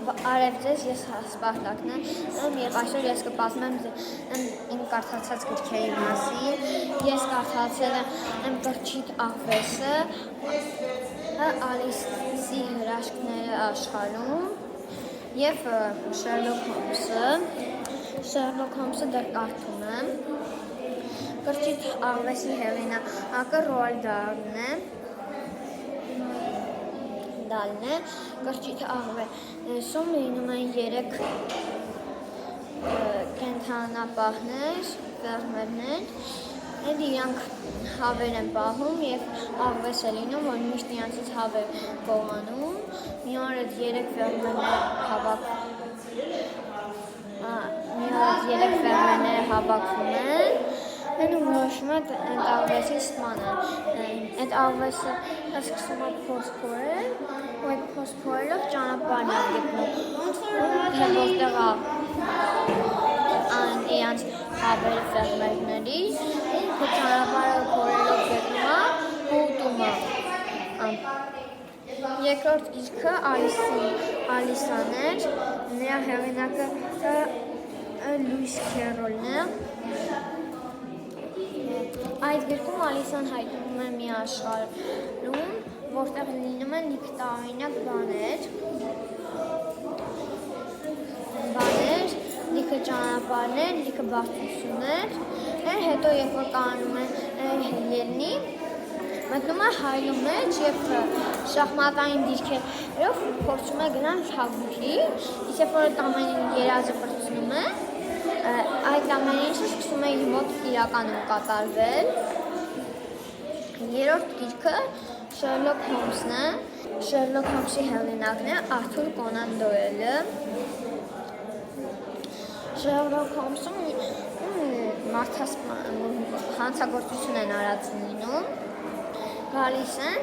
Արև ձեզ, ես Սպարտակն եմ և այսօր ես կպատմեմ իմ կարդացած գրքերի մասին։ Ես կարդացել եմ Կրճիտ աղվեսը, Ալիսի հրաշքները աշխարհում և Շերլոք Հոլմսը։ Շերլոք Հոլմսը դեռ կարդում եմ։ Կրճիտ աղվեսի հեղինակը Ռոալդ Դահլն է։ Կրճիտ աղվեսում լինում են 3 կենդանապահներ, ֆերմերներ, և իրանք հավեր են պահում և աղվես է լինում, որ միշտ իրանցից հավեր գողանում։ Մի օր այդ 3 ֆերմերները հավաքվում են ու որոշում են այդ աղվեսի սպանել։ Այդ աղվեսը սկսում է փոսփորել ու այդ փոսփորելով ճանապարհն է գտնում, թե որտեղ իրանց հավերը ֆերմերների, ու ճանապարհը փորելով գտնում է ու ուտում է։ Երկրորդ գիրքը Ալիսան էր, նրա հեղինակը Լուիս Քերոլն է։ Այդ գրքում Ալիսան հայտնվում է մի աշխարհում, որտեղ լինում են լիքը տարօրինակ բաներ, լիքը ճանապարհներ, լիքը բարդություններ, հետո երբ որ կանում է ելնի, մտնում է հայելու մեջ և շախմատային դիրքերով փորձում է գնալ թագուհի, իսկ երբ որ այդ ամեն երազը պրծնում է, այդ ամեն ինչը սկսում է իր մոտ իրականում կատարվել։ Երրորդ գիրքը Շերլոք Հոլմսն է։ Շերլոք Հոլմսի հեղինակն է Արթուր Կոնան Դոյլը։ Շերլոք Հոլմսում հանցագործություն են արած լինում, գալիս են,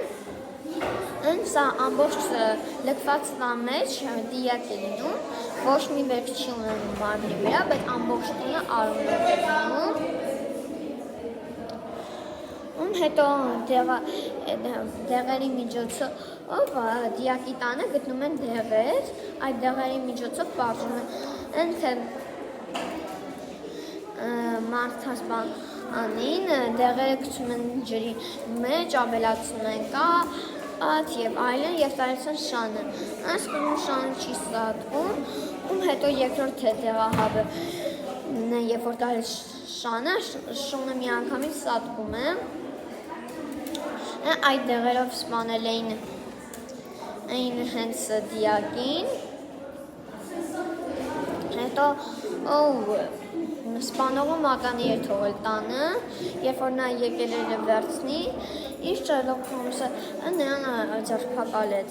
սա ամբողջ լքված տան մեջ դիակ է լինում, ոչ մի վերք չի ունենում մարմնի վրա, բայց ամբողջ տունը արյունով է լինում։ Հետո դեղերի միջոցով դիակի տանը գտնում են դեղեր, այդ դեղերի միջոցով պարզում են, թե մարդասպանին դեղերը գցում են ջրի մեջ, ավելացնում են կաթ և այլն և տալիս են շանը։ Սկզբում շանը չի սատկում, հետո երկրորդ դեղահավը, երբ որ տալիս շանը, շունը միանգամից սատկում է։ Այդ դեղերով սպանել էին հենց դիակին, հետո սպանողը մատանի էր թողել տանը, երբ որ նա եկել էր վերցնի, իսկ Շերլոք Հոլմսը նրան ձերբակալեց։